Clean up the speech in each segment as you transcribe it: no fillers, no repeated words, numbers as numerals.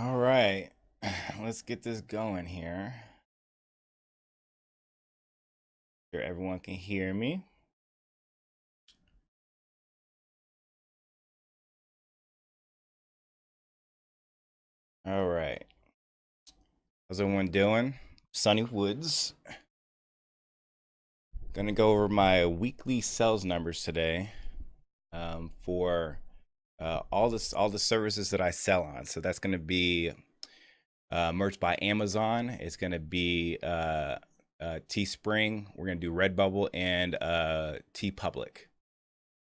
All right, let's get this going here. Sure everyone can hear me. All right, how's everyone doing? Sunny Woods. Gonna go over my weekly sales numbers today for all the services that I sell on. So that's gonna be merch by Amazon. It's gonna be Teespring. We're gonna do Redbubble and TeePublic.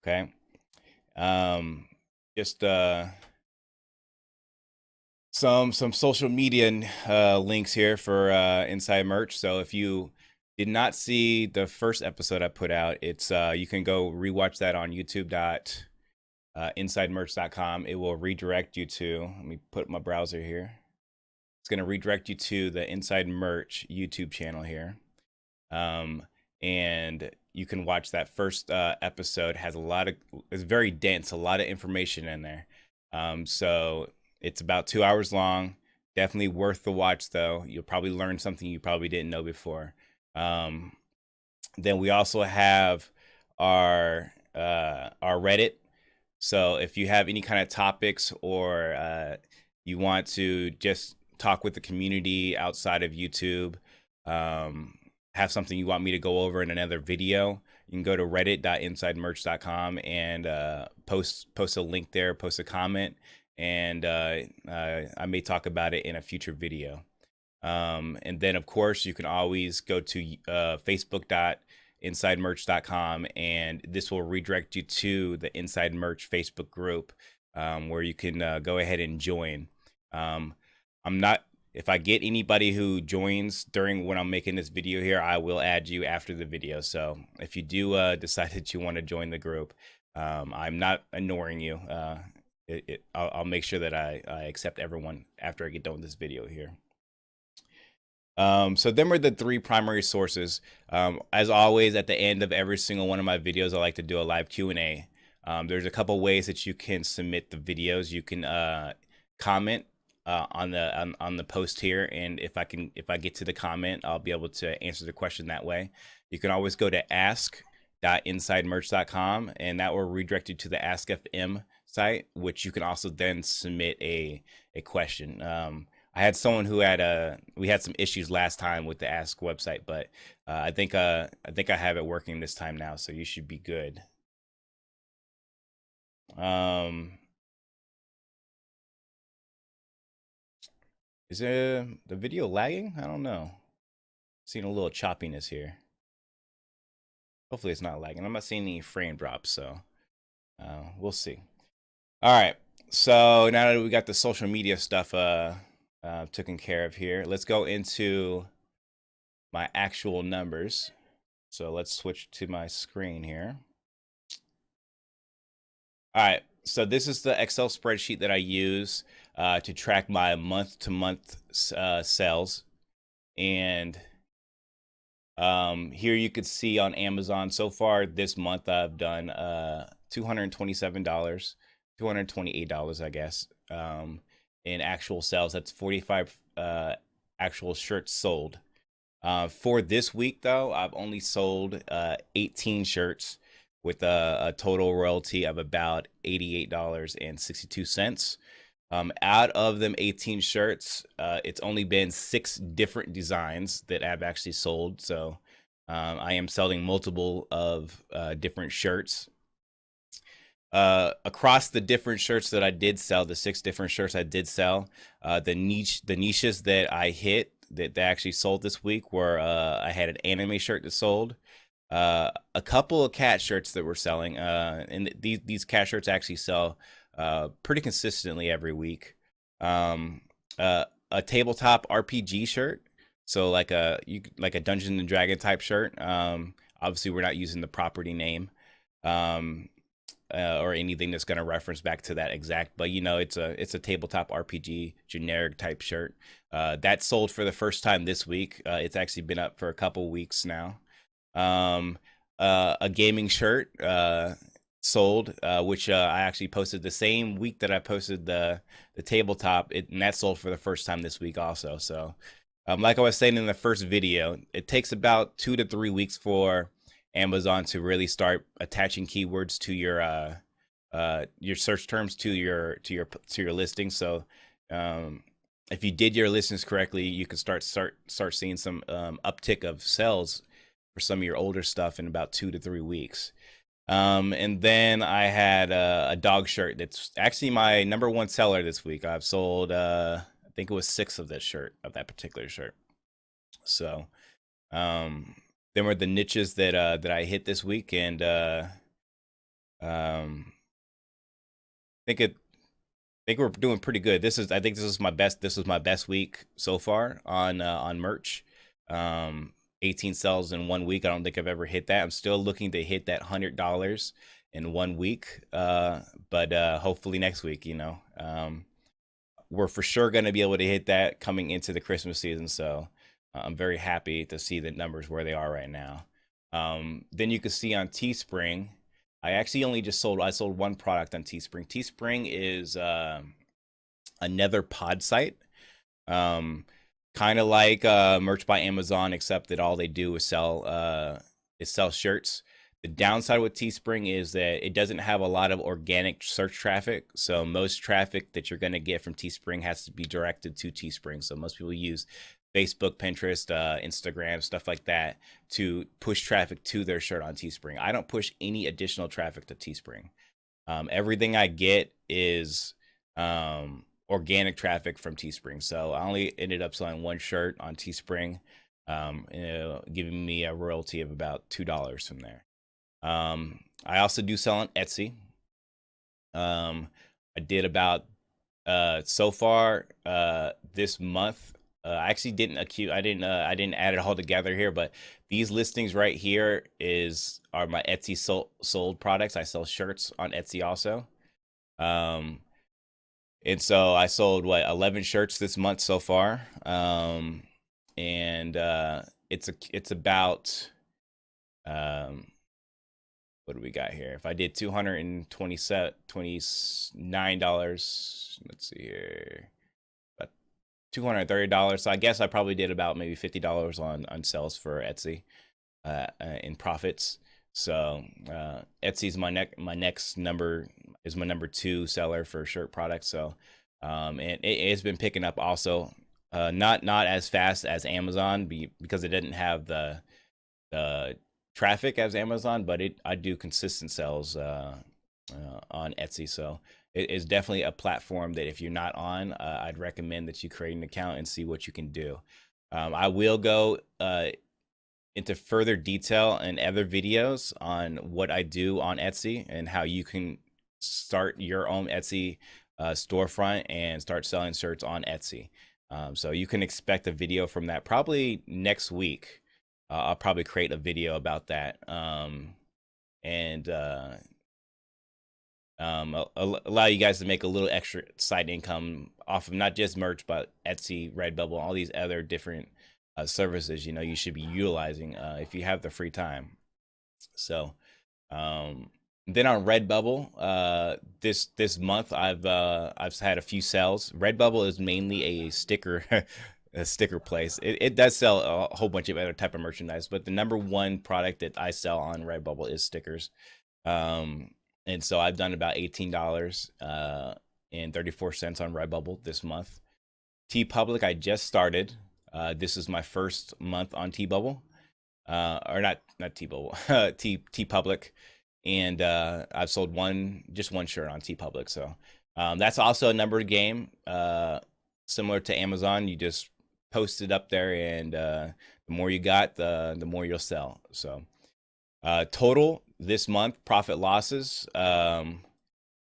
Okay. Um, just some social media links here for Inside Merch. So if you did not see the first episode I put out, it's you can go rewatch that on youtube.insidemerch.com. It will redirect you to, let me put my browser here. It's going to redirect you to the Inside Merch YouTube channel here. And you can watch that first episode. It's very dense, a lot of information in there. So it's about 2 hours long. Definitely worth the watch, though. You'll probably learn something you probably didn't know before. Then we also have our Reddit. So if you have any kind of topics or you want to just talk with the community outside of YouTube, have something you want me to go over in another video, you can go to reddit.insidemerch.com and post a link there, post a comment, and I may talk about it in a future video. And then, of course, you can always go to facebook.insidemerch.com, and this will redirect you to the Inside Merch Facebook group, where you can go ahead and join. If I get anybody who joins during when I'm making this video here, I will add you after the video. So if you do decide that you want to join the group, I'm not ignoring you. I'll make sure that I accept everyone after I get done with this video here. So them are the three primary sources. As always, at the end of every single one of my videos, I like to do a live Q&A. There's a couple ways that you can submit the videos. You can comment on the post here, and if I get to the comment, I'll be able to answer the question that way. You can always go to ask.insidemerch.com, and that will redirect you to the Ask FM site, which you can also then submit a question. I had someone who we had some issues last time with the Ask website, but I think I have it working this time now, so you should be good. Is the video lagging? I don't know. Seeing a little choppiness here. Hopefully it's not lagging. I'm not seeing any frame drops, so we'll see. All right. So now that we got the social media stuff taken care of here, let's go into my actual numbers. So let's switch to my screen here. All right. So this is the Excel spreadsheet that I use to track my month-to-month sales. And here you could see on Amazon so far this month I've done $227, $228, I guess, in actual sales. That's 45 actual shirts sold. For this week, though, I've only sold 18 shirts with a total royalty of about $88.62. Out of them 18 shirts, it's only been 6 different designs that I've actually sold. So I am selling multiple of different shirts. Across the different shirts that I did sell, the 6 different shirts I did sell, the niches that I hit that actually sold this week were I had an anime shirt that sold, a couple of cat shirts that were selling, and these cat shirts actually sell pretty consistently every week. A tabletop RPG shirt, so like a Dungeons and Dragon type shirt. Obviously, we're not using the property name. Or anything that's going to reference back to that exact, but it's a tabletop RPG generic type shirt that sold for the first time this week. It's actually been up for a couple weeks now. A gaming shirt sold, which I actually posted the same week that I posted the tabletop, and that sold for the first time this week also. So, like I was saying in the first video, it takes about 2 to 3 weeks for Amazon to really start attaching keywords to your search terms to your listing. So, um, if you did your listings correctly, you can start seeing some uptick of sales for some of your older stuff in about 2 to 3 weeks. And then I had a dog shirt that's actually my number one seller this week. I've sold, I think it was 6 of that particular shirt. So, um, them were the niches that I hit this week, and um, think it, I think we're doing pretty good. I think this was my best week so far on merch. 18 sales in 1 week. I don't think I've ever hit that. I'm still looking to hit that $100 in 1 week. But hopefully next week, we're for sure going to be able to hit that coming into the Christmas season. So I'm very happy to see the numbers where they are right now. Then you can see on Teespring, I sold one product on Teespring. Teespring is another pod site. Kind of like Merch by Amazon, except that all they do is sell shirts. The downside with Teespring is that it doesn't have a lot of organic search traffic. So most traffic that you're going to get from Teespring has to be directed to Teespring. So most people use Facebook, Pinterest, Instagram, stuff like that to push traffic to their shirt on Teespring. I don't push any additional traffic to Teespring. Everything I get is organic traffic from Teespring. So I only ended up selling one shirt on Teespring, giving me a royalty of about $2 from there. I also do sell on Etsy. I did about so far this month. I actually I didn't add it all together here, but these listings right here are my Etsy sold products. I sell shirts on Etsy also. And so I sold 11 shirts this month so far. And it's about what do we got here? If I did $229, let's see here, about $230. So I guess I probably did about maybe $50 on sales for Etsy in profits. So Etsy's my next number is my number 2 seller for shirt products. So and it's been picking up also, not as fast as Amazon because it didn't have the traffic as Amazon, but I do consistent sales on Etsy. So it is definitely a platform that if you're not on, I'd recommend that you create an account and see what you can do. I will go into further detail in other videos on what I do on Etsy and how you can start your own Etsy storefront and start selling shirts on Etsy. So you can expect a video from that probably next week. I'll probably create a video about that and allow you guys to make a little extra side income off of not just merch, but Etsy, Redbubble, all these other different services you should be utilizing if you have the free time. So then on Redbubble, this month I've had a few sales. Redbubble is mainly a sticker a sticker place. It does sell a whole bunch of other type of merchandise, but the number one product that I sell on Redbubble is stickers. And so I've done about $18 and 34 cents on Redbubble this month. TeePublic, I just started. This is my first month on TeeBubble, or not TeeBubble, TeePublic, and I've sold just one shirt on TeePublic. So that's also a numbered game, similar to Amazon. You just post it up there, and the more you got, the more you'll sell. So total this month profit losses.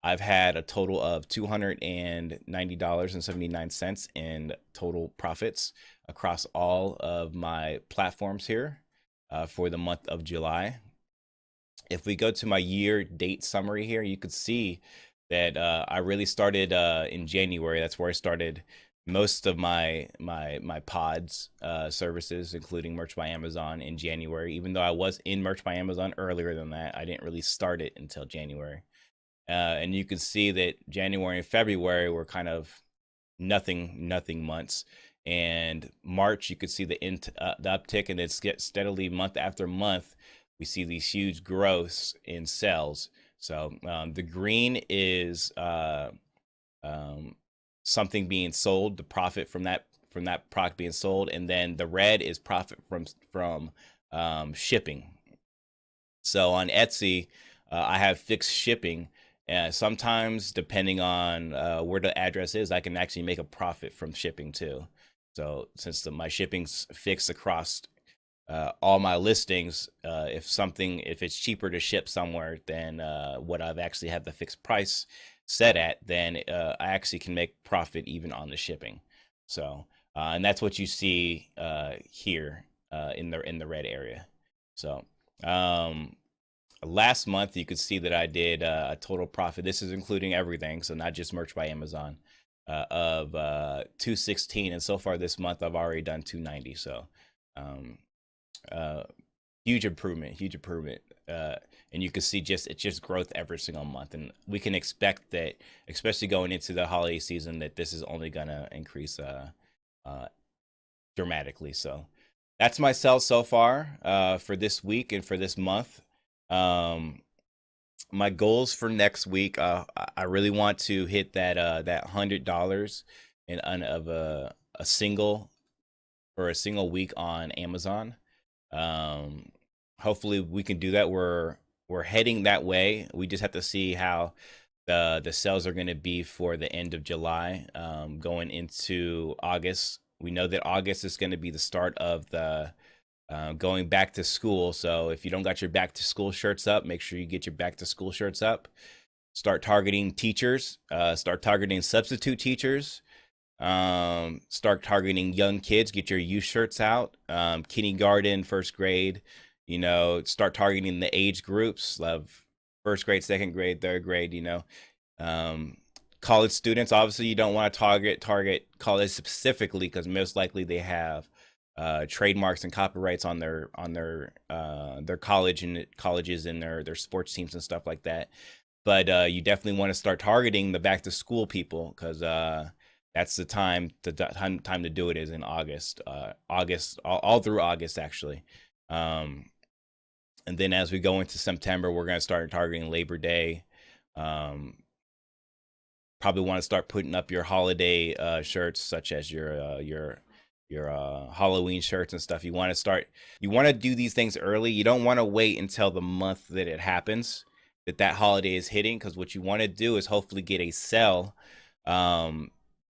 I've had a total of $290.79 in total profits across all of my platforms here for the month of July. If we go to my year-date summary here, you could see that I really started in January. That's where I started most of my pods services, including Merch by Amazon, in January. Even though I was in Merch by Amazon earlier than that, I didn't really start it until January. And you can see that January and February were kind of nothing months, and March you could see the uptick, and it's get steadily month after month. We see these huge growths in sales. So the green is um, something being sold, the profit from that product being sold, and then the red is profit from shipping. So on Etsy, I have fixed shipping. Sometimes, depending on where the address is, I can actually make a profit from shipping too. So since my shipping's fixed across all my listings, if it's cheaper to ship somewhere than what I've actually had the fixed price set at, then I actually can make profit even on the shipping. So and that's what you see here in the red area. So last month you could see that I did a total profit. This is including everything, so not just Merch by Amazon, of 216, and so far this month I've already done 290. So um, uh, huge improvement, huge improvement. And you can see it's just growth every single month, and we can expect that, especially going into the holiday season, that this is only gonna increase uh, dramatically. So that's my sales so far for this week and for this month. Um, my goals for next week, I really want to hit that $100 in of a single for a single week on Amazon. Um, Hopefully we can do that. We're heading that way. We just have to see how the sales are going to be for the end of July, going into August. We know that August is going to be the start of the going back to school. So if you don't got your back to school shirts up, make sure you get your back to school shirts up. Start targeting teachers. Start targeting substitute teachers. Start targeting young kids. Get your youth shirts out. Kindergarten, first grade. Start targeting the age groups of first grade, second grade, third grade. Um, College students. Obviously, you don't want to target college specifically because most likely they have trademarks and copyrights on their colleges and their sports teams and stuff like that. But you definitely want to start targeting the back to school people, because that's the time to do it is in August. August, all through August actually. And then as we go into September, we're going to start targeting Labor Day. Probably want to start putting up your holiday shirts, such as your Halloween shirts and stuff. You want to do these things early. You don't want to wait until the month that it happens, that holiday is hitting, because what you want to do is hopefully get a sell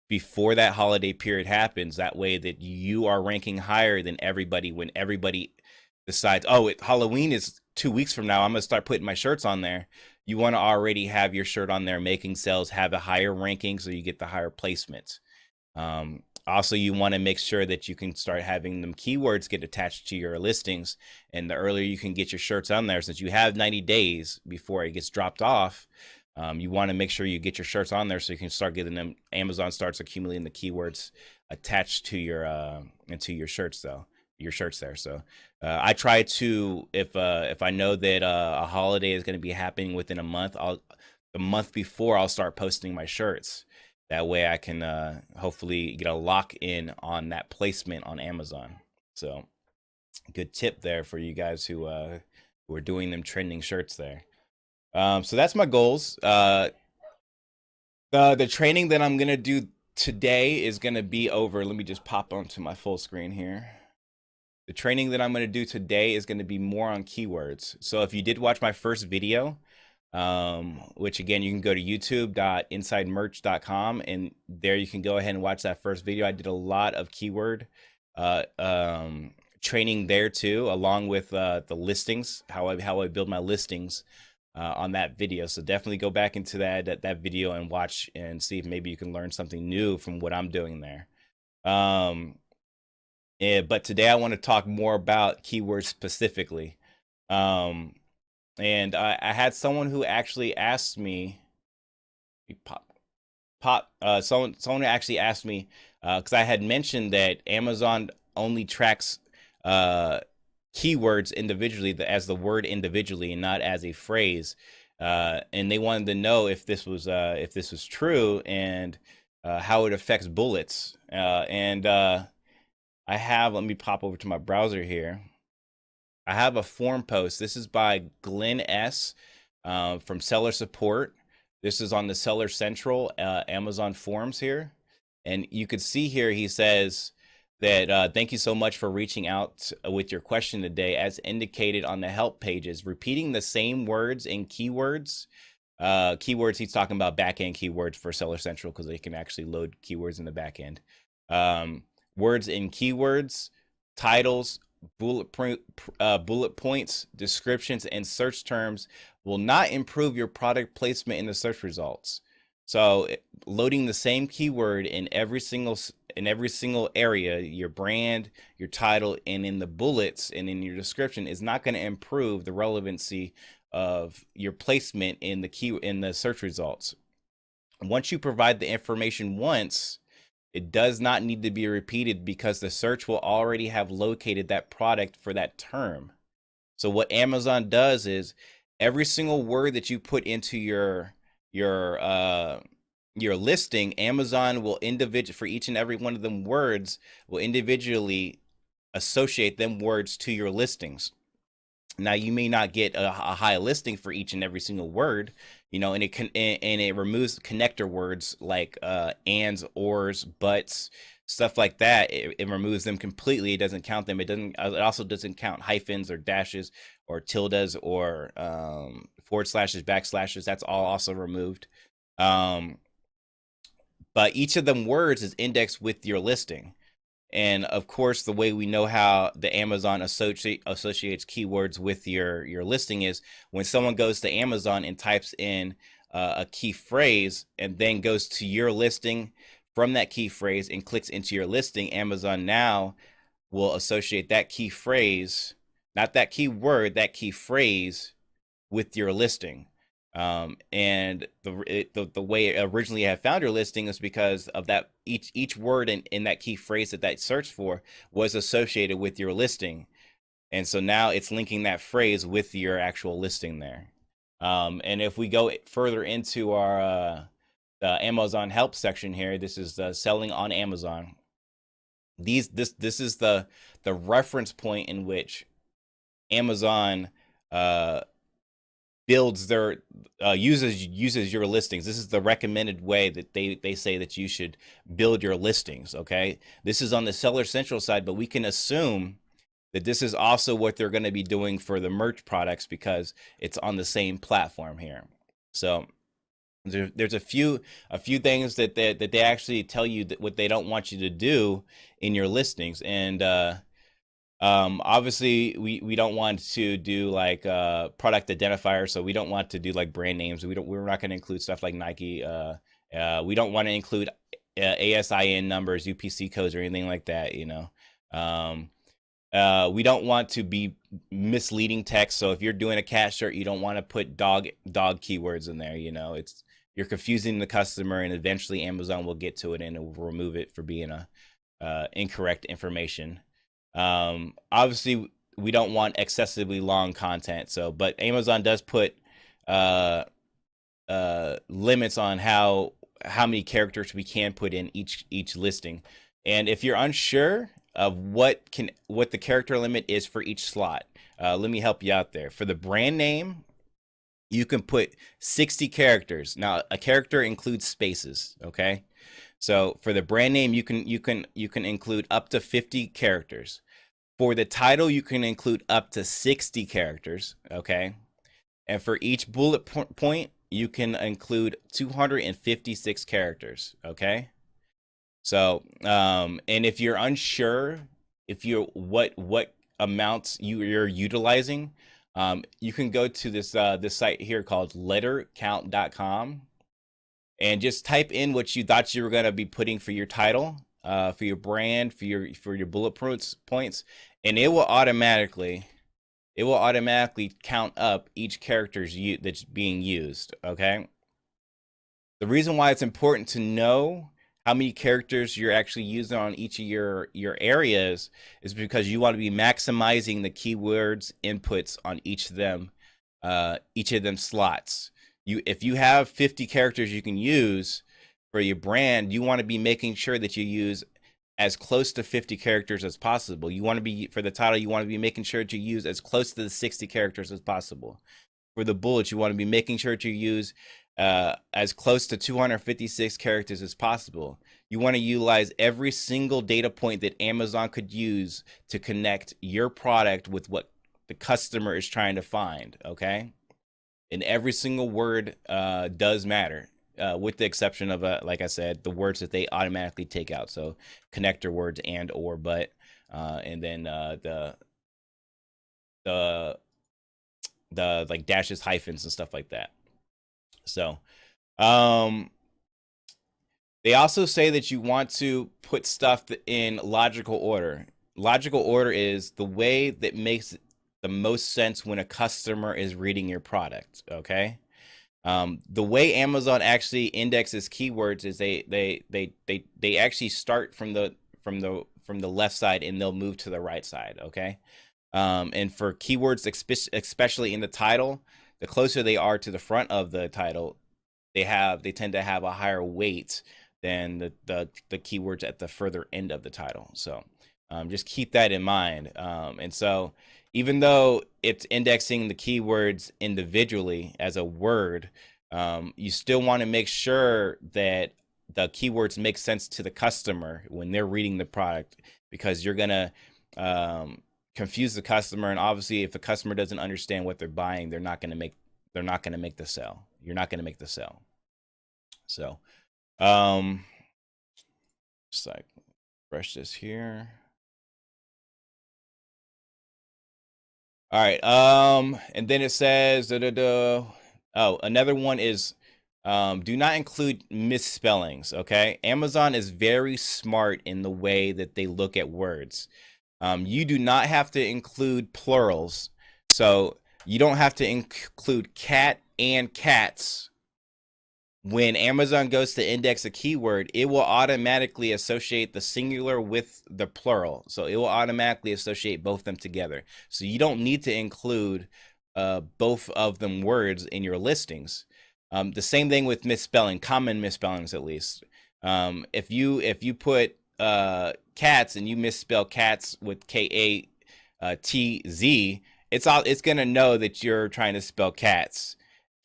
before that holiday period happens. That way that you are ranking higher than everybody when everybody decides, oh, Halloween is 2 weeks from now, I'm gonna start putting my shirts on there. You want to already have your shirt on there making sales, have a higher ranking, so you get the higher placements. Also, you want to make sure that you can start having them keywords get attached to your listings, and the earlier you can get your shirts on there, since you have 90 days before it gets dropped off. You want to make sure you get your shirts on there so you can start getting them. Amazon starts accumulating the keywords attached to your shirts there. So I try to, if I know that a holiday is going to be happening within a month, the month before I'll start posting my shirts. That way I can hopefully get a lock in on that placement on Amazon. So good tip there for you guys who are doing them trending shirts there. So that's my goals. The training that I'm gonna do today is gonna be over. Let me just pop onto my full screen here. The training that I'm gonna do today is gonna be more on keywords. So if you did watch my first video, which again, you can go to youtube.insidemerch.com, and there you can go ahead and watch that first video. I did a lot of keyword training there too, along with the listings, how I build my listings on that video. So definitely go back into that video and watch and see if maybe you can learn something new from what I'm doing there. But today I want to talk more about keywords specifically. And I had someone who actually asked me, someone actually asked me because I had mentioned that Amazon only tracks uh, keywords individually, as the word individually, and not as a phrase. And they wanted to know if this was true, and how it affects bullets. And I have, let me pop over to my browser here. I have a forum post. This is by Glenn S. From Seller Support. This is on the Seller Central Amazon forums here. And you could see here, he says that thank you so much for reaching out with your question today. As indicated on the help pages, repeating the same words and keywords. Keywords, he's talking about backend keywords for Seller Central, because they can actually load keywords in the backend. Words and keywords, titles, bullet points, descriptions, and search terms will not improve your product placement in the search results. So loading the same keyword in every single area, your brand, your title, and in the bullets and in your description, is not going to improve the relevancy of your placement in the search results. Once you provide the information once, it does not need to be repeated, because the search will already have located that product for that term. So what Amazon does is, every single word that you put into your listing, Amazon will for each and every one of them words, will individually associate them words to your listings. Now, you may not get a high listing for each and every single word, and it removes connector words like ands, ors, buts, stuff like that. It removes them completely. It doesn't count them. It also doesn't count hyphens or dashes or tildes or forward slashes, backslashes. That's all also removed. But each of them words is indexed with your listing. And of course, the way we know how the Amazon associates keywords with your listing is when someone goes to Amazon and types in a key phrase and then goes to your listing from that key phrase and clicks into your listing, Amazon now will associate that key phrase, not that keyword, that key phrase, with your listing. And the way it originally had found your listing is because of that each word in that key phrase that searched for was associated with your listing. And so now it's linking that phrase with your actual listing there. And if we go further into our the Amazon help section here, this is selling on Amazon. This is the reference point in which Amazon builds their uses your listings. This is the recommended way that they say that you should build your listings. Okay, this is on the Seller Central side, but we can assume that this is also what they're going to be doing for the merch products, because it's on the same platform here. So there's a few things that they actually tell you that what they don't want you to do in your listings. And obviously we don't want to do like product identifiers, so we don't want to do like brand names. We're not going to include stuff like Nike. We don't want to include ASIN numbers, UPC codes, or anything like that, we don't want to be misleading text. So if you're doing a cat shirt, you don't want to put dog keywords in there. You're confusing the customer, and eventually Amazon will get to it and it will remove it for being incorrect information. Obviously we don't want excessively long content. But Amazon does put limits on how many characters we can put in each listing. And if you're unsure of what the character limit is for each slot, let me help you out there. For the brand name, you can put 60 characters. Now, a character includes spaces, okay? So for the brand name, you can include up to 50 characters. For the title, you can include up to 60 characters, okay? And for each bullet point, you can include 256 characters, okay? So, and if you're unsure what amounts you're utilizing, you can go to this site here called lettercount.com and just type in what you thought you were going to be putting for your title, for your brand, for your bullet points, and it will automatically count up each character that's being used. Okay. The reason why it's important to know how many characters you're actually using on each of your areas is because you want to be maximizing the keywords inputs on each of them slots. If you have 50 characters you can use for your brand, you want to be making sure that you use as close to 50 characters as possible. You want to be, for the title, you want to be making sure that you use as close to the 60 characters as possible. For the bullets, you want to be making sure to use as close to 256 characters as possible. You want to utilize every single data point that Amazon could use to connect your product with what the customer is trying to find, okay? And every single word does matter, with the exception of, like I said, the words that they automatically take out. So connector words and or but, and then the like dashes, hyphens, and stuff like that. So they also say that you want to put stuff in logical order. Logical order is the way that makes the most sense when a customer is reading your product, okay? The way Amazon actually indexes keywords is they actually start from the left side and they'll move to the right side, okay? And for keywords, especially in the title, the closer they are to the front of the title, they tend to have a higher weight than the keywords at the further end of the title. So just keep that in mind. And so even though it's indexing the keywords individually as a word, you still want to make sure that the keywords make sense to the customer when they're reading the product, because you're gonna confuse the customer, and obviously if the customer doesn't understand what they're buying, they're not gonna make the sale. You're not gonna make the sale. So just like brush this here. All right, and then it says oh, another one is do not include misspellings, okay? Amazon is very smart in the way that they look at words. You do not have to include plurals. So you don't have to include cat and cats. When Amazon goes to index a keyword, it will automatically associate the singular with the plural. So it will automatically associate both of them together. So you don't need to include both of them words in your listings. The same thing with misspelling, common misspellings at least. If you put cats and you misspell cats with Katz, it's gonna know that you're trying to spell cats,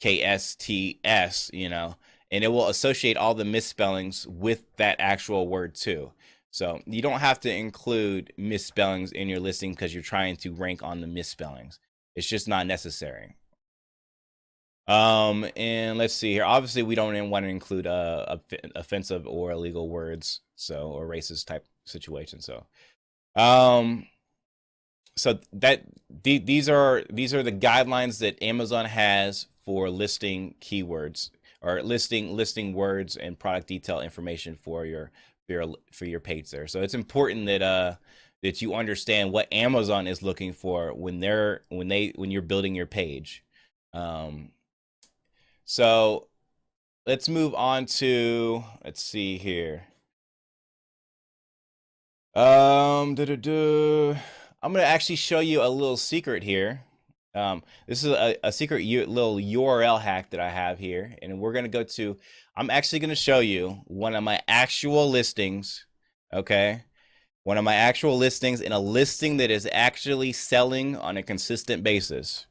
KSTS, you know, and it will associate all the misspellings with that actual word too. So you don't have to include misspellings in your listing because you're trying to rank on the misspellings. It's just not necessary. And let's see here. Obviously, we don't want to include offensive or illegal words, so, or racist type situation. So, so that these are the guidelines that Amazon has for listing keywords, or listing words and product detail information for your page there. So it's important that that you understand what Amazon is looking for when you're building your page. So let's move on to, let's see here. I'm gonna actually show you a little secret here. This is a secret little URL hack that I have here, and we're gonna go to, I'm actually gonna show you one of my actual listings, okay? One of my actual listings, in a listing that is actually selling on a consistent basis.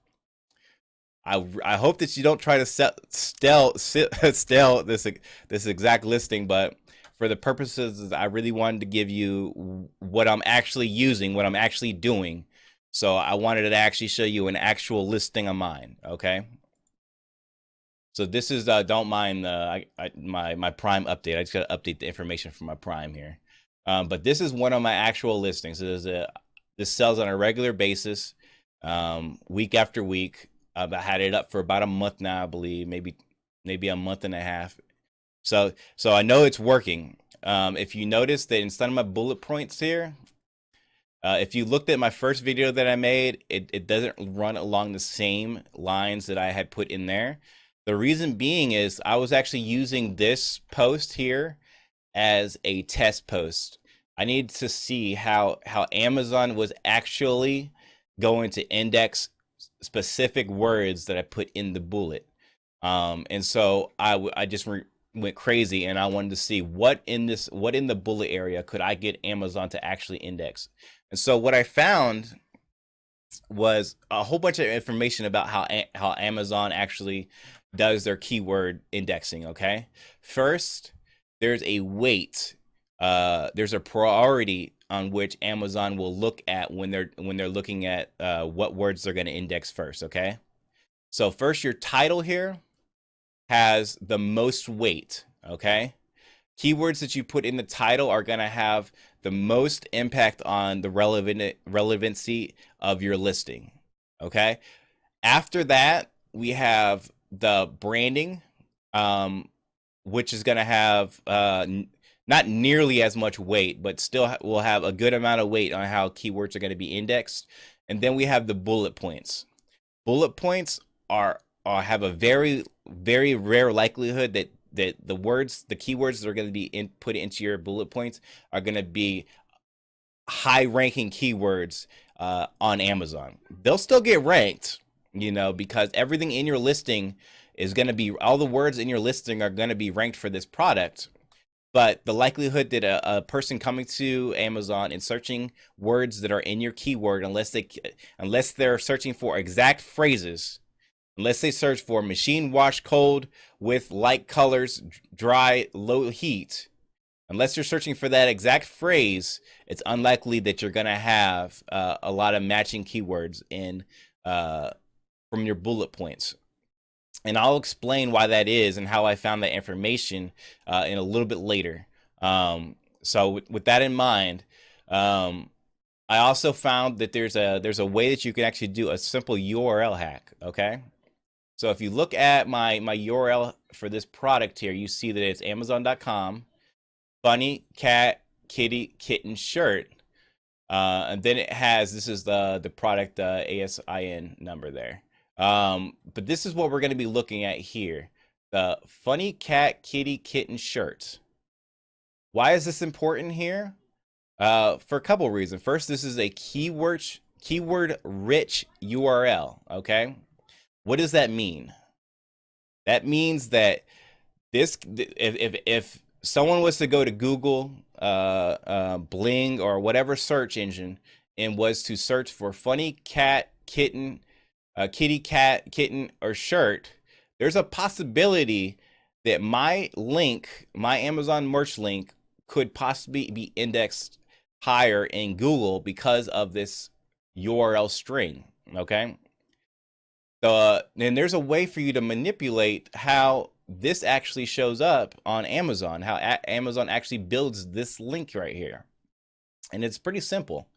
I hope that you don't try to steal this exact listing, but for the purposes, I really wanted to give you what I'm actually using, what I'm actually doing. So I wanted to actually show you an actual listing of mine, okay? So this is, don't mind my Prime update. I just got to update the information for my Prime here. But this is one of my actual listings. This sells on a regular basis, week after week. I had it up for about a month now, I believe, maybe a month and a half. So I know it's working. If you notice that instead of my bullet points here, if you looked at my first video that I made, it doesn't run along the same lines that I had put in there. The reason being is I was actually using this post here as a test post. I needed to see how Amazon was actually going to index specific words that I put in the bullet. And so I just went crazy, and I wanted to see what in the bullet area could I get Amazon to actually index. And so what I found was a whole bunch of information about how Amazon actually does their keyword indexing. Okay, first there's a weight, there's a priority on which Amazon will look at when they're looking at what words they're going to index first. Okay, so first your title here has the most weight. Okay, keywords that you put in the title are going to have the most impact on the relevancy of your listing. Okay, after that we have the branding, which is going to have not nearly as much weight, but still will have a good amount of weight on how keywords are going to be indexed. And then we have the bullet points. Bullet points have a very rare likelihood that the keywords that are going to be put into your bullet points are going to be high ranking keywords on Amazon. They'll still get ranked, because everything in your listing is going to be, all the words in your listing are going to be ranked for this product. But the likelihood that a person coming to Amazon and searching words that are in your keyword, unless they're searching for exact phrases, unless they search for machine wash cold with light colors, dry, low heat, unless you're searching for that exact phrase, it's unlikely that you're going to have a lot of matching keywords in from your bullet points. And I'll explain why that is and how I found that information in a little bit later. So with that in mind, I also found that there's a way that you can actually do a simple URL hack. Okay, so if you look at my URL for this product here, you see that it's Amazon.com, funny cat kitty kitten shirt, and then it has, this is the product ASIN number there. But this is what we're going to be looking at here, the funny cat kitty kitten shirt. Why is this important here? For a couple of reasons. First, this is a keyword rich URL. Okay, what does that mean? That means that if someone was to go to Google, Bling, or whatever search engine, and was to search for funny cat kitten, kitty cat kitten, or shirt, there's a possibility that my link, my Amazon merch link, could possibly be indexed higher in Google because of this URL string. Okay, and there's a way for you to manipulate how this actually shows up on Amazon, how Amazon actually builds this link right here. And it's pretty simple.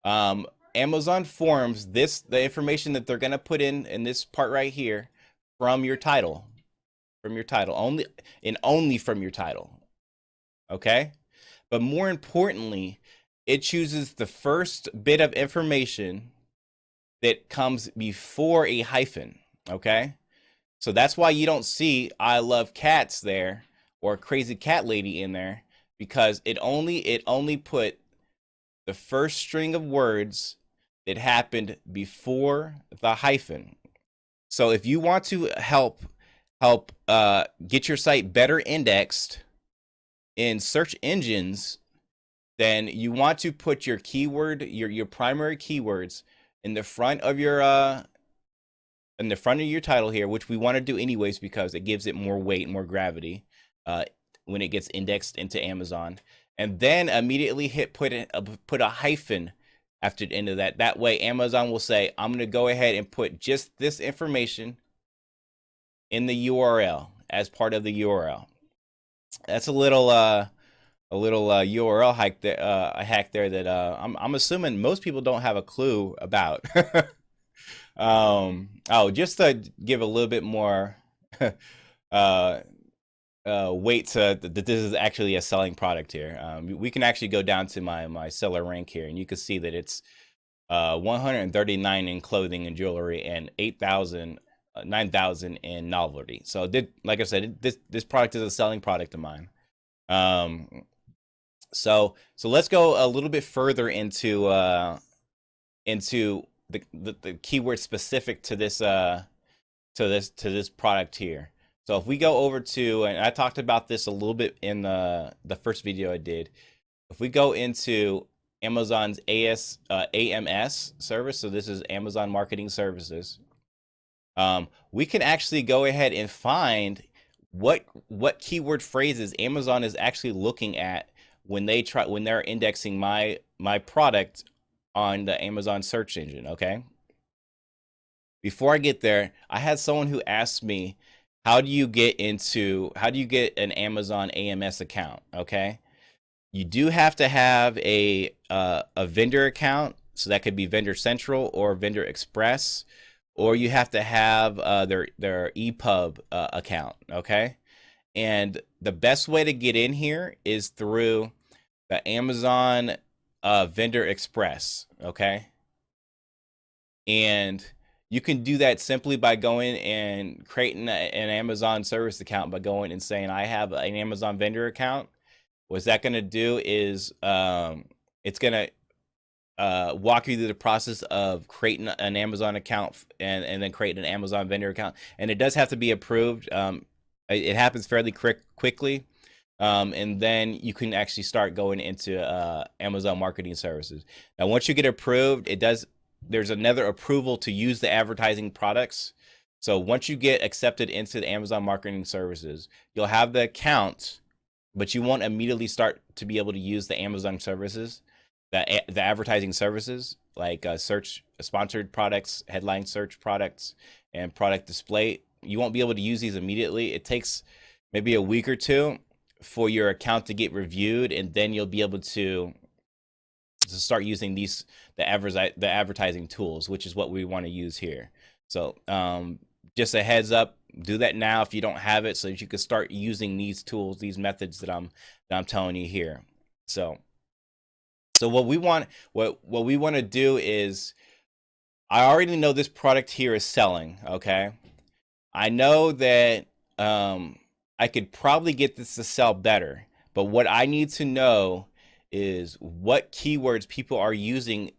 Amazon forms the information that they're going to put in this part right here from your title, only from your title. Okay, but more importantly, it chooses the first bit of information that comes before a hyphen. Okay, so that's why you don't see "I love cats" there or "crazy cat lady" in there, because it only put the first string of words that happened before the hyphen. So if you want to help get your site better indexed in search engines, then you want to put your keyword, your primary keywords, in the front of your title here, which we want to do anyways because it gives it more weight, more gravity when it gets indexed into Amazon. And then immediately put a hyphen after the end of that. That way Amazon will say, I'm going to go ahead and put just this information in the URL as part of the URL. That's a little URL hack there that I'm assuming most people don't have a clue about. Just to give a little bit more weight to that this is actually a selling product here. We can actually go down to my seller rank here, and you can see that it's 139 in clothing and jewelry and 9,000 in novelty. So like I said, this product is a selling product of mine. Um, so let's go a little bit further into the keyword specific to this product here. So if we go over to, and I talked about this a little bit in the first video I did. If we go into Amazon's AMS service, so this is Amazon Marketing Services, we can actually go ahead and find what keyword phrases Amazon is actually looking at when they're indexing my product on the Amazon search engine. Okay. Before I get there, I had someone who asked me, how do you get an Amazon AMS account? Okay. You do have to have a vendor account, so that could be Vendor Central or Vendor Express, or you have to have their EPUB account. Okay, and the best way to get in here is through the Amazon Vendor Express. Okay, and you can do that simply by going and creating an Amazon service account by going and saying, I have an Amazon vendor account. What's that going to do is it's going to walk you through the process of creating an Amazon account and then creating an Amazon vendor account. And it does have to be approved. It happens fairly quickly. And then you can actually start going into Amazon Marketing Services. Now, once you get approved, there's another approval to use the advertising products. So once you get accepted into the Amazon Marketing Services, you'll have the account, but you won't immediately start to be able to use the Amazon services, the advertising services, like search sponsored products, headline search products, and product display. You won't be able to use these immediately. It takes maybe a week or two for your account to get reviewed, and then you'll be able to start using the advertising tools, which is what we want to use here. So just a heads up, do that now if you don't have it, so that you can start using these tools, these methods that I'm telling you here. So what we want to do is, I already know this product here is selling. Okay, I know that I could probably get this to sell better, but what I need to know is what keywords people are using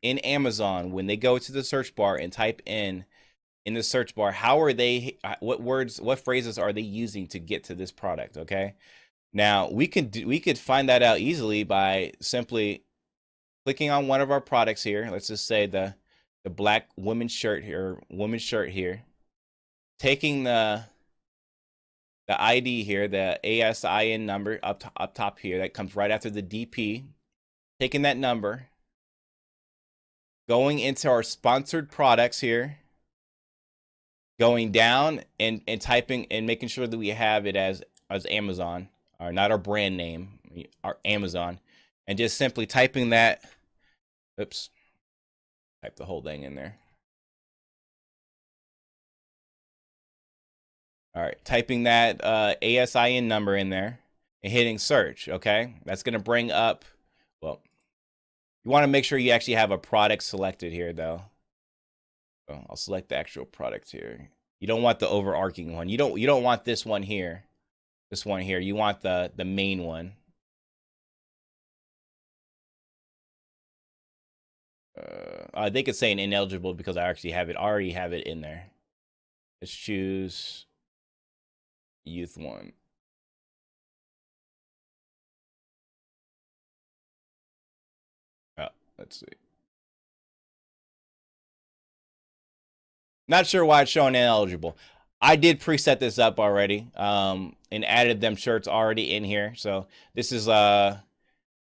in Amazon when they go to the search bar and type in the search bar. What phrases are they using to get to this product? Okay, now we could find that out easily by simply clicking on one of our products here. Let's just say the black women's shirt here, taking the ID here, the ASIN number up top here that comes right after the DP, taking that number, going into our sponsored products here, going down and typing and making sure that we have it as Amazon, or not our brand name, our Amazon, and just simply typing that. Oops, type the whole thing in there. All right, typing that ASIN number in there and hitting search. Okay, that's going to bring up, well, you want to make sure you actually have a product selected here, though. So I'll select the actual product here. You don't want the overarching one. You don't want this one here. This one here. You want the main one. I think it's saying ineligible because I actually already have it in there. Let's choose youth one. Oh, let's see. Not sure why it's showing ineligible. I did preset this up already, and added them shirts already in here. So this is like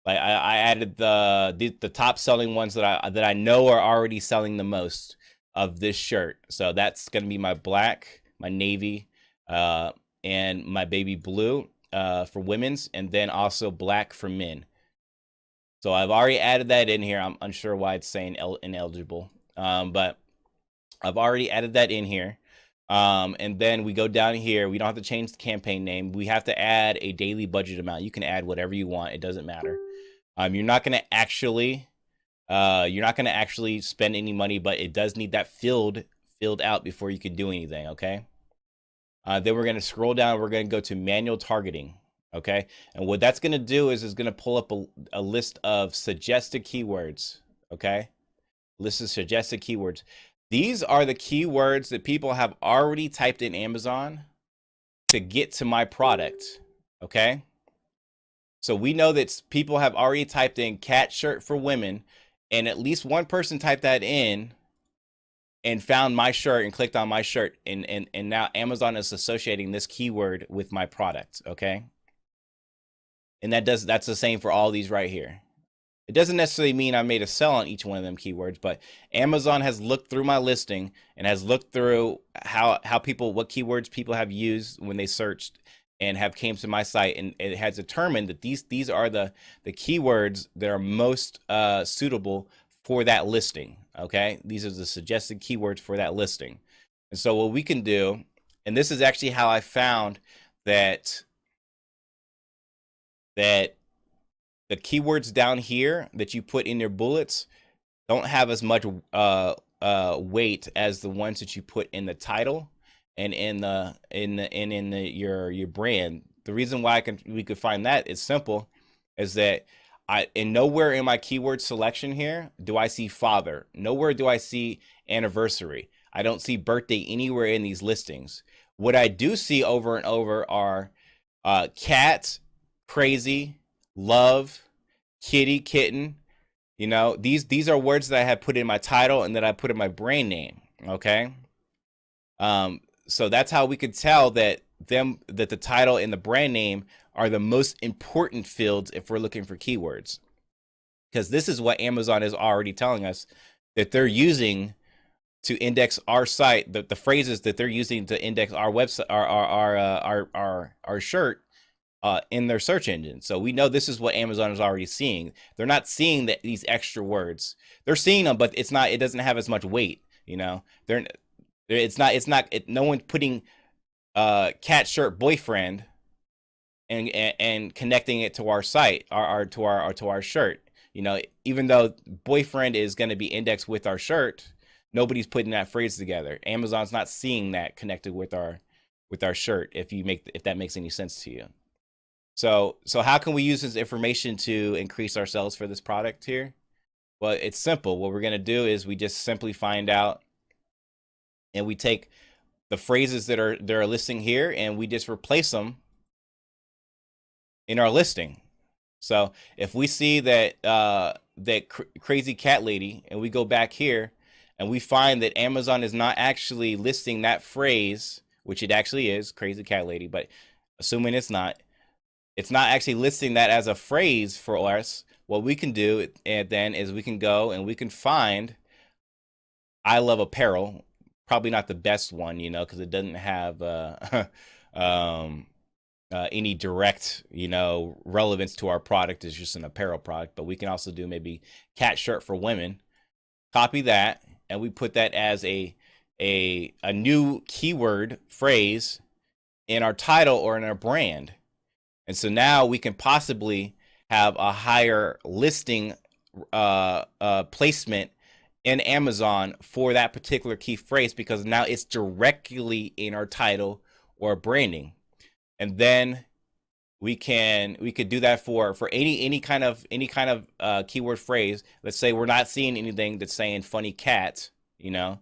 I added the top selling ones that I know are already selling the most of this shirt. So that's gonna be my black, my navy, and my baby blue for women's, and then also black for men. So I've already added that in here. I'm unsure why it's saying ineligible, but I've already added that in here. And then we go down here. We don't have to change the campaign name. We have to add a daily budget amount. You can add whatever you want. It doesn't matter. You're not going to actually spend any money, but it does need that filled out before you can do anything. Okay. Then we're going to scroll down. We're going to go to manual targeting. Okay. And what that's going to do is going to pull up a list of suggested keywords. Okay. List of suggested keywords. These are the keywords that people have already typed in Amazon to get to my product. Okay. So we know that people have already typed in cat shirt for women, and at least one person typed that in and found my shirt and clicked on my shirt, and now Amazon is associating this keyword with my product. Okay. And that's the same for all these right here. It doesn't necessarily mean I made a sell on each one of them keywords, but Amazon has looked through my listing and has looked through how people, what keywords people have used when they searched and have came to my site, and it has determined that these are the keywords that are most suitable for that listing. Okay, these are the suggested keywords for that listing. And so what we can do, and this is actually how I found that the keywords down here that you put in your bullets don't have as much weight as the ones that you put in the title and in your brand. The reason why we could find that is simple, is that nowhere in my keyword selection here do I see father. Nowhere do I see anniversary. I don't see birthday anywhere in these listings. What I do see over and over are cat, crazy, love, kitty, kitten. You know, these are words that I have put in my title and that I put in my brand name. Okay. So that's how we could tell that the title and the brand name are the most important fields if we're looking for keywords, because this is what Amazon is already telling us that they're using to index our site. The phrases that they're using to index our website, our shirt, in their search engine. So we know this is what Amazon is already seeing. They're not seeing these extra words. They're seeing them, but it doesn't have as much weight. You know, no one's putting cat shirt boyfriend and connecting it to our site, to our shirt. You know, even though boyfriend is going to be indexed with our shirt, nobody's putting that phrase together. Amazon's not seeing that connected with our shirt. If that makes any sense to you. So how can we use this information to increase our sales for this product here? Well, it's simple. What we're going to do is we just simply find out, and we take the phrases that are listing here, and we just replace them in our listing. So if we see that crazy cat lady, and we go back here and we find that Amazon is not actually listing that phrase, which it actually is, crazy cat lady, but assuming it's not actually listing that as a phrase for us, what we can do then is we can go and we can find I love apparel. Probably not the best one, you know, because it doesn't have any direct, you know, relevance to our product. It's just an apparel product. But we can also do maybe cat shirt for women. Copy that, and we put that as a new keyword phrase in our title or in our brand. And so now we can possibly have a higher listing placement in Amazon for that particular key phrase, because now it's directly in our title or branding. And then we could do that for any kind of keyword phrase. Let's say we're not seeing anything that's saying funny cat, you know.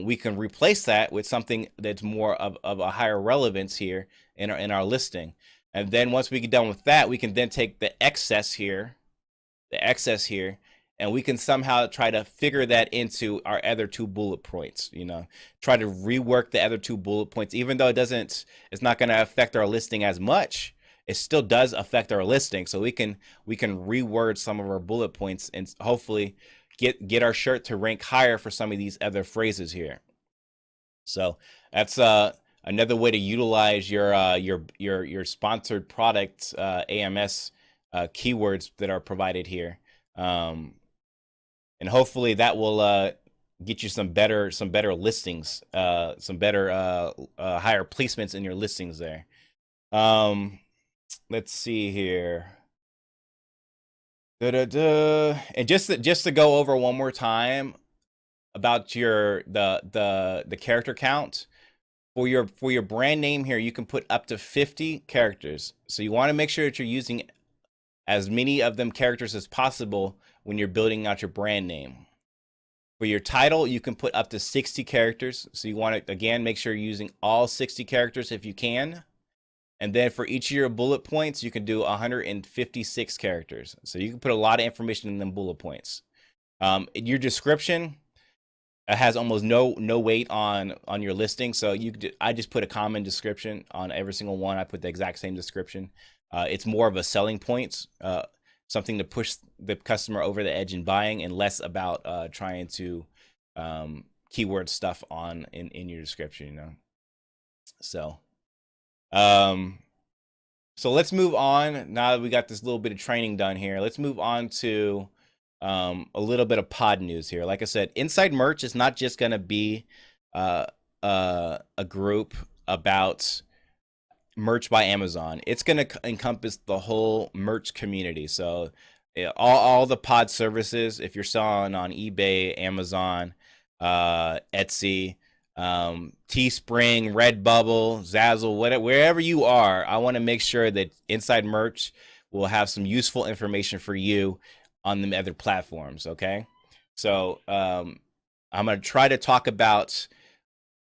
We can replace that with something that's more of a higher relevance here in our listing. And then once we get done with that, we can then take the excess here, and we can somehow try to figure that into our other two bullet points, you know, try to rework the other two bullet points, even though it's not going to affect our listing as much. It still does affect our listing. So we can reword some of our bullet points and hopefully get our shirt to rank higher for some of these other phrases here. So that's another way to utilize your sponsored product AMS keywords that are provided here, and hopefully that will get you some better listings, some better higher placements in your listings there. Let's see here. And just to go over one more time about the character count. For your brand name here, you can put up to 50 characters. So you want to make sure that you're using as many of them characters as possible when you're building out your brand name. For your title, you can put up to 60 characters. So you want to, again, make sure you're using all 60 characters if you can. And then for each of your bullet points, you can do 156 characters. So you can put a lot of information in them bullet points. Your description has almost no weight on your listing. So I just put a common description on every single one. I put the exact same description. It's more of a selling point, something to push the customer over the edge in buying, and less about trying to keyword stuff in your description, you know. So so let's move on. Now that we got this little bit of training done here, let's move on to a little bit of pod news here. Like I said, Inside Merch is not just going to be a group about merch by Amazon. It's going to encompass the whole merch community. So all the pod services, if you're selling on eBay, Amazon, Etsy, Teespring, Redbubble, Zazzle, whatever, wherever you are, I want to make sure that Inside Merch will have some useful information for you on the other platforms. Okay, so I'm going to try to talk about,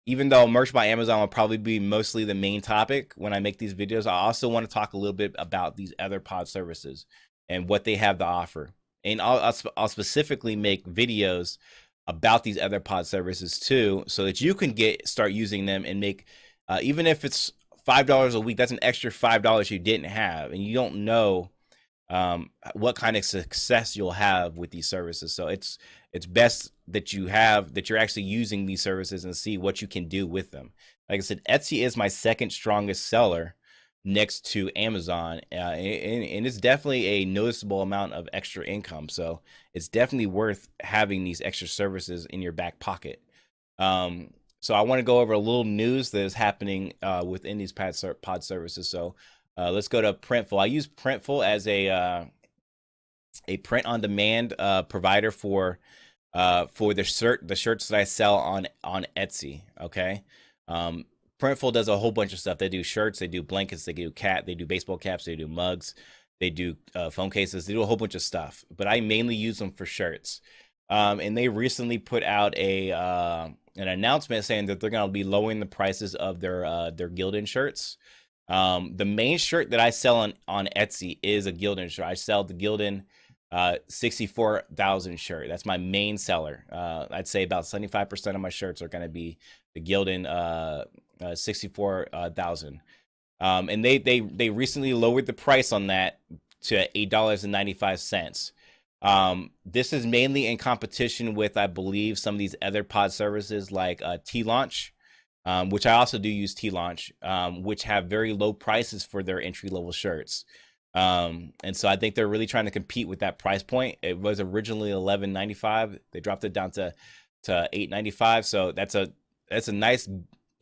even though merch by Amazon will probably be mostly the main topic when I make these videos, I also want to talk a little bit about these other pod services and what they have to offer. And I'll specifically make videos about these other pod services too, so that you can start using them and make, even if it's $5 a week, that's an extra $5 you didn't have, and you don't know what kind of success you'll have with these services. So it's best that you're actually using these services and see what you can do with them. Like I said, Etsy is my second strongest seller next to Amazon, and it's definitely a noticeable amount of extra income. So it's definitely worth having these extra services in your back pocket. So I want to go over a little news that is happening within these pod services. So let's go to Printful. I use Printful as a print-on-demand provider for the shirts that I sell on Etsy. Okay. Printful does a whole bunch of stuff. They do shirts, they do blankets, they do baseball caps, they do mugs, they do phone cases, they do a whole bunch of stuff. But I mainly use them for shirts. And they recently put out an announcement saying that they're going to be lowering the prices of their Gildan shirts. The main shirt that I sell on Etsy is a Gildan shirt. I sell the Gildan 64,000 shirt. That's my main seller. I'd say about 75% of my shirts are going to be the Gildan 64,000. And they recently lowered the price on that to $8.95. This is mainly in competition with, I believe, some of these other pod services like T-Launch, which I also do use T-Launch, which have very low prices for their entry-level shirts. And so I think they're really trying to compete with that price point. It was originally $11.95. They dropped it down to $8.95. So that's a nice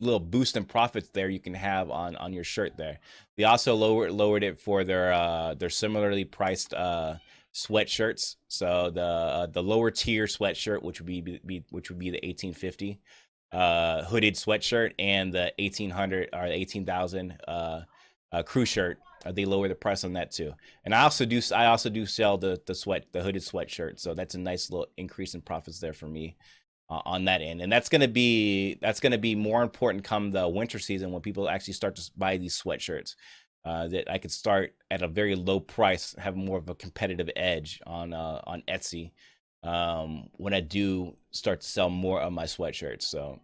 little boost in profits there you can have on your shirt there. They also lowered it for their similarly priced sweatshirts. So the lower tier sweatshirt, which would be the 1850 hooded sweatshirt, and the 1800 or 18,000 crew shirt, they lower the price on that too. And I also do sell the hooded sweatshirt, so that's a nice little increase in profits there for me on that end. And that's gonna be more important come the winter season, when people actually start to buy these sweatshirts. That I could start at a very low price, have more of a competitive edge on Etsy when I do start to sell more of my sweatshirts. So,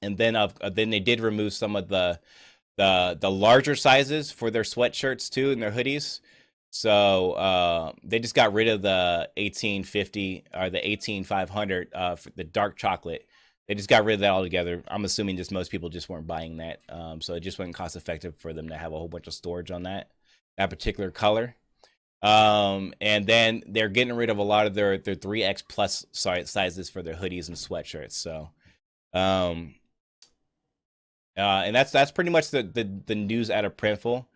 and then they did remove some of the larger sizes for their sweatshirts too, and their hoodies. So they just got rid of the 1850 or the 18500 for the dark chocolate. They just got rid of that altogether. I'm assuming just most people just weren't buying that. So it just wasn't cost effective for them to have a whole bunch of storage on that particular color. And then they're getting rid of a lot of their 3X plus sizes for their hoodies and sweatshirts. So, and that's pretty much the news out of Printful.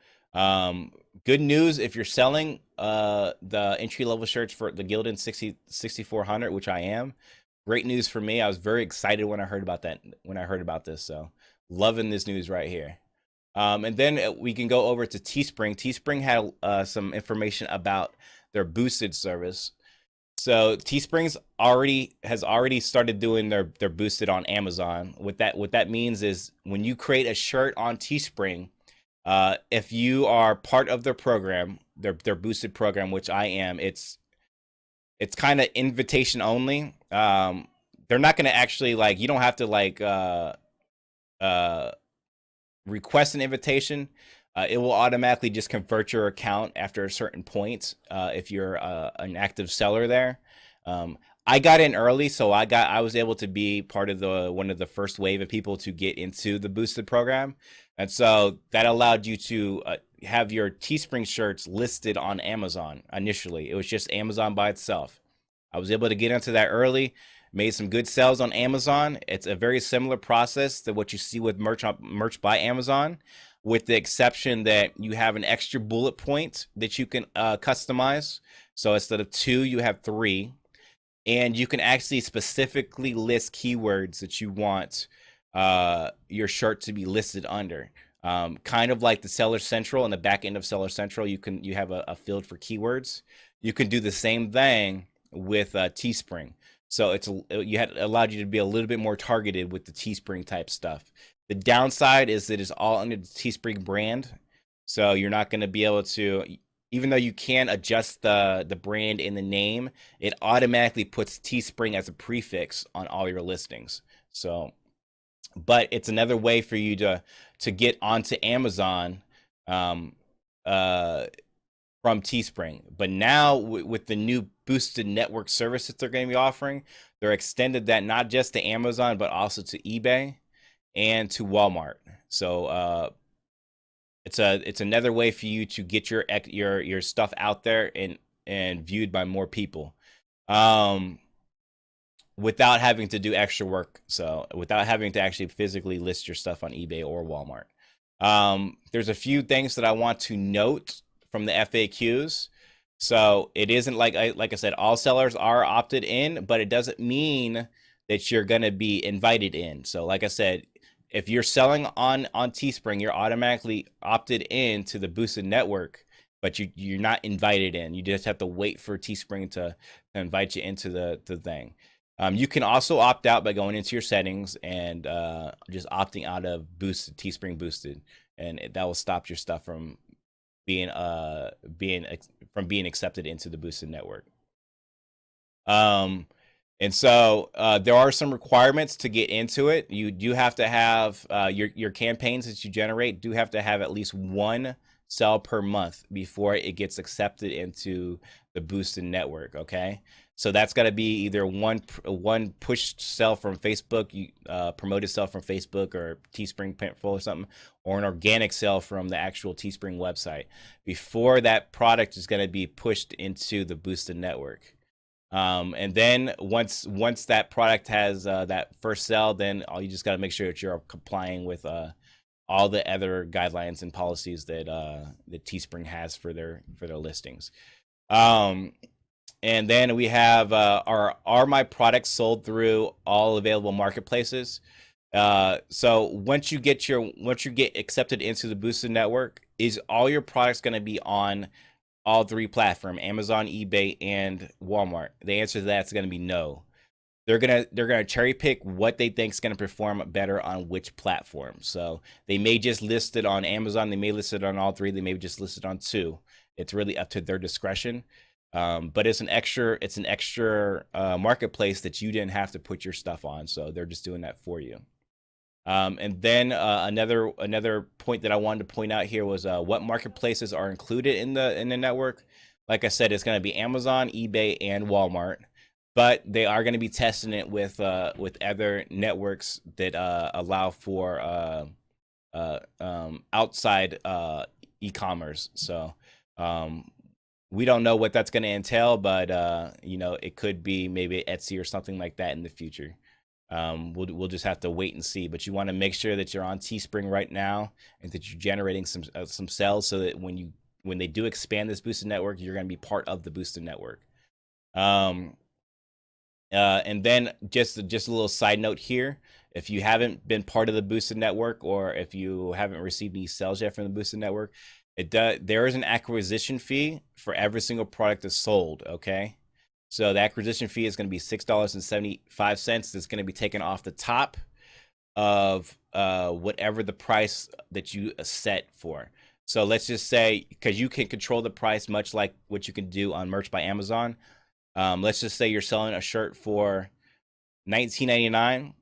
Good news if you're selling the entry level shirts for the Gildan 6400, which I am. great news for me. I was very excited when I heard about that, when I heard about this. So loving this news right here. And then we can go over to Teespring. Teespring had some information about their boosted service. So Teespring's already started doing their boosted on Amazon. What that means is when you create a shirt on Teespring, if you are part of their program, their boosted program, which I am, it's kind of invitation only. They're not going to actually, like, you don't have to like uh request an invitation. It will automatically just convert your account after a certain point if you're an active seller there. Um, I got in early, so I was able to be part of the one of the first wave of people to get into the boosted program, and so that allowed you to have your Teespring shirts listed on Amazon. Initially, it was just Amazon by itself. I was able to get into that early, made some good sales on Amazon. It's a very similar process to what you see with merch by Amazon, with the exception that you have an extra bullet point that you can customize. So instead of 2, you have 3, and you can actually specifically list keywords that you want your shirt to be listed under. Kind of like the Seller Central and the back end of Seller Central, you have a field for keywords. You can do the same thing with Teespring. So you had allowed you to be a little bit more targeted with the Teespring type stuff. The downside is that it's all under the Teespring brand, so you're not going to be able to, even though you can adjust the brand in the name, it automatically puts Teespring as a prefix on all your listings. So, but it's another way for you to get onto Amazon um, uh, from Teespring. But now with the new boosted network service that they're going to be offering, they're extended that not just to Amazon but also to eBay and to Walmart. So it's another way for you to get your stuff out there and viewed by more people, without having to do extra work. So without having to actually physically list your stuff on eBay or Walmart. There's a few things that I want to note from the FAQs. So it isn't like I said, all sellers are opted in, but it doesn't mean that you're going to be invited in. So like I said, if you're selling on Teespring, you're automatically opted in to the boosted network, but you're not invited in. You just have to wait for Teespring to invite you into the thing. You can also opt out by going into your settings and just opting out of boosted, Teespring boosted, and that will stop your stuff from being accepted into the boosted network. And so there are some requirements to get into it. You do have to have your campaigns that you generate do have to have at least 1 sell per month before it gets accepted into the boosted network. Okay, so that's got to be either one push sell from Facebook, promoted sell from Facebook or Teespring Printful or something, or an organic sell from the actual Teespring website before that product is going to be pushed into the boosted network. And then once that product has that first sell, then you just got to make sure that you're complying with all the other guidelines and policies that Teespring has for their listings. And then we have are my products sold through all available marketplaces? So once you get accepted into the boosted network, is all your products going to be on all 3 platforms, Amazon, eBay, and Walmart? The answer to that is going to be no. They're gonna cherry pick what they think is gonna perform better on which platform. So they may just list it on Amazon, they may list it on all 3, they may just list it on 2. It's really up to their discretion. But it's an extra marketplace that you didn't have to put your stuff on, so they're just doing that for you. And then another point that I wanted to point out here was what marketplaces are included in the network. Like I said, it's going to be Amazon, eBay, and Walmart, but they are going to be testing it with other networks that allow for outside e-commerce. So we don't know what that's going to entail, but it could be maybe Etsy or something like that in the future. We'll just have to wait and see. But you want to make sure that you're on Teespring right now and that you're generating some sales, so that when they do expand this boosted network, you're going to be part of the boosted network. And And then just a little side note here. If you haven't been part of the Boosted Network, or if you haven't received any sales yet from the Boosted Network, there is an acquisition fee for every single product that's sold. Okay, so the acquisition fee is going to be $6.75. That's going to be taken off the top of whatever the price that you set for. So let's just say, because you can control the price much like what you can do on Merch by Amazon. Let's just say you're selling a shirt for $19.99.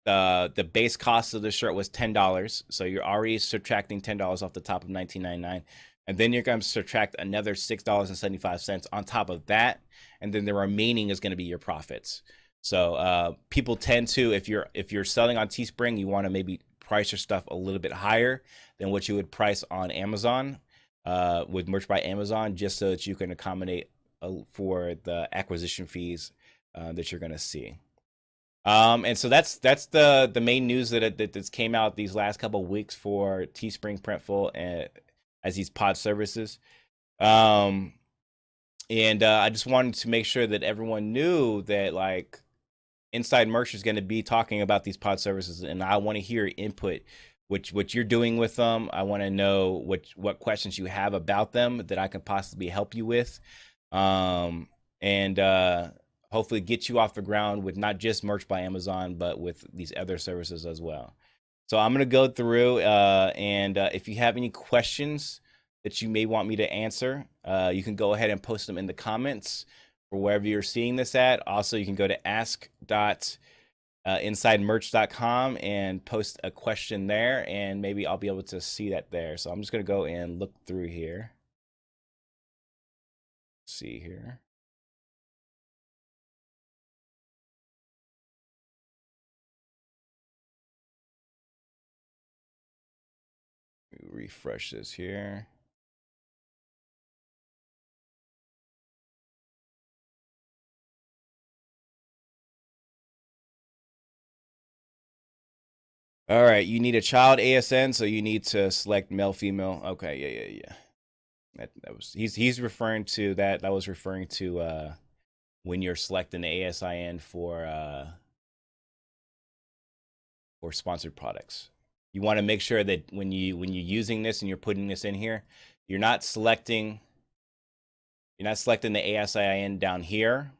The base cost of the shirt was $10, so you're already subtracting $10 off the top of $19.99, and then you're going to subtract another $6.75 on top of that, and then the remaining is going to be your profits. So people tend to, if you're selling on Teespring, you want to maybe price your stuff a little bit higher than what you would price on Amazon with Merch by Amazon, just so that you can accommodate for the acquisition fees that you're going to see. And so that's the main news that's came out these last couple of weeks for Teespring, Printful, and as these pod services. And I just wanted to make sure that everyone knew that, like, Inside Merch is going to be talking about these pod services, and I want to hear input, what you're doing with them. I want to know what questions you have about them that I can possibly help you with, and hopefully get you off the ground with not just Merch by Amazon, but with these other services as well. So I'm going to go through, and if you have any questions that you may want me to answer, you can go ahead and post them in the comments for wherever you're seeing this at. Also, you can go to ask.insidemerch.com and post a question there, and maybe I'll be able to see that there. So I'm just going to go and look through here. Let's see here. Refresh this here. All right, you need a child ASN, so you need to select male, female. Okay, yeah. That was he's referring to that. That was referring to when you're selecting the ASIN for sponsored products. You want to make sure that when you're using this and you're putting this in here, you're not selecting the ASIN down here.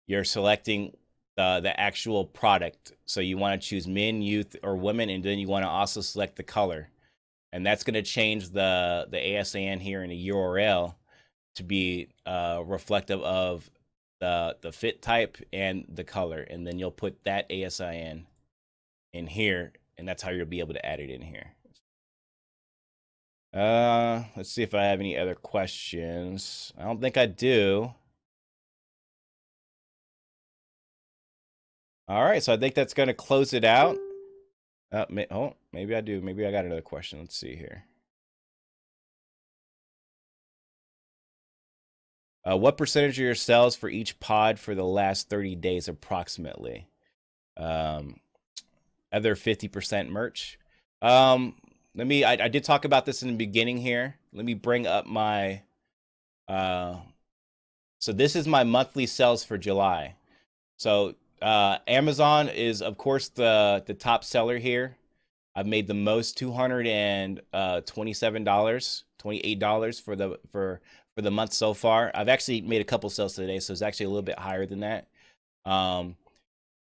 You're selecting the actual product. So you want to choose men, youth, or women, and then you want to also select the color. And that's going to change the ASIN here in the URL to be reflective of the fit type and the color. And then you'll put that ASIN in here, and that's how you'll be able to add it in here. Let's see if I have any other questions. I don't think I do. All right, so I think that's going to close it out. Maybe I do. Maybe I got another question. Let's see here. What percentage of your sales for each pod for the last 30 days approximately? Other 50% merch. I did talk about this in the beginning here. Let me bring up my so this is my monthly sales for July. So Amazon is, of course, the top seller here. I've made the most, $227, $28 for the month so far. I've actually made a couple sales today, so it's actually a little bit higher than that.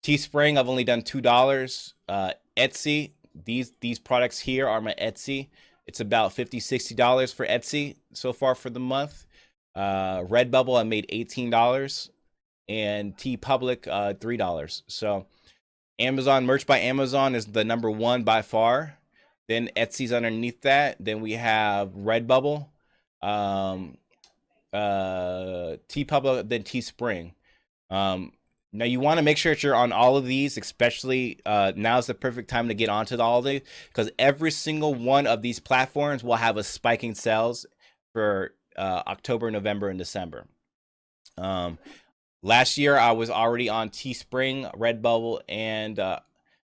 Teespring, I've only done $2. Etsy, these products here are my Etsy. It's about $50, $60 for Etsy so far for the month. Redbubble, I made $18, and TeePublic, $3. So Amazon, Merch by Amazon is the number one by far. Then Etsy's underneath that. Then we have Redbubble, TeePublic, then Teespring. Now you want to make sure that you're on all of these, especially now's the perfect time to get onto all of these, because every single one of these platforms will have a spiking sales for October, November, and December. Last year I was already on Teespring, Redbubble, and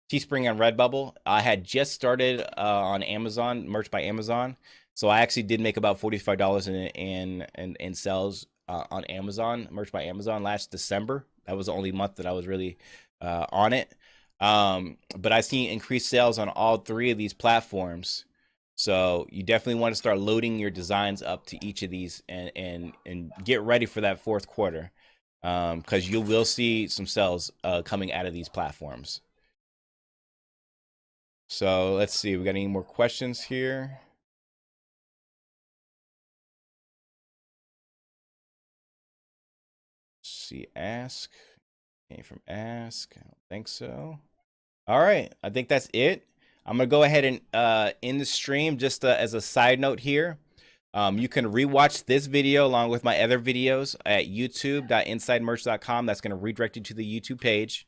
Teespring and Redbubble. I had just started on Amazon, Merch by Amazon, so I actually did make about $45 in sales on Amazon, Merch by Amazon last December. That was the only month that I was really on it. But I've seen increased sales on all three of these platforms. So you definitely want to start loading your designs up to each of these and get ready for that fourth quarter, because you will see some sales coming out of these platforms. So let's see, we got any more questions here? Let's see, ask came from ask. I don't think so. All right, I think that's it. I'm gonna go ahead and end the stream. Just as a side note here, you can rewatch this video along with my other videos at youtube.insidemerch.com. That's gonna redirect you to the YouTube page.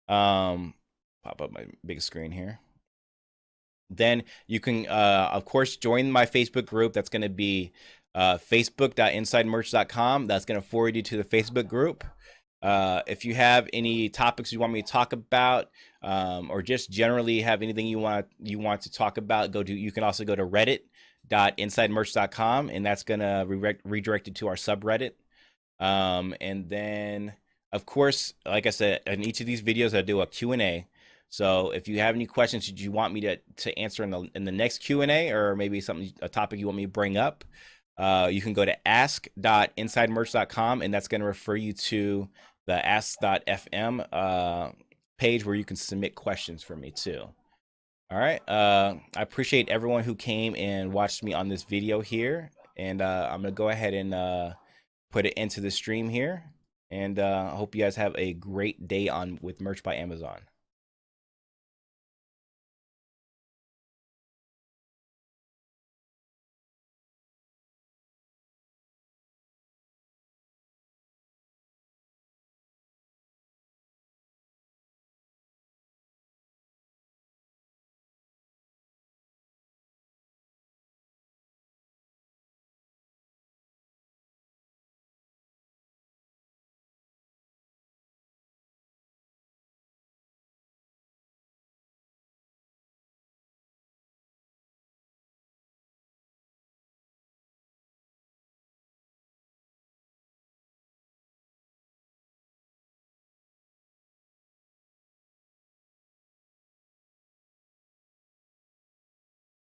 Pop up my big screen here. Then you can, of course, join my Facebook group. That's going to be facebook.insidemerch.com. That's going to forward you to the Facebook group. If you have any topics you want me to talk about, or just generally have anything you want to talk about, you can also go to reddit.insidemerch.com, and that's going to redirect you to our subreddit. And then, of course, like I said, in each of these videos, I do a Q&A. So if you have any questions that you want me to answer in the next Q&A, or maybe a topic you want me to bring up, you can go to ask.insidemerch.com, and that's going to refer you to the ask.fm page where you can submit questions for me too. All right. I appreciate everyone who came and watched me on this video here, and I'm going to go ahead and put it into the stream here, and I hope you guys have a great day on with Merch by Amazon.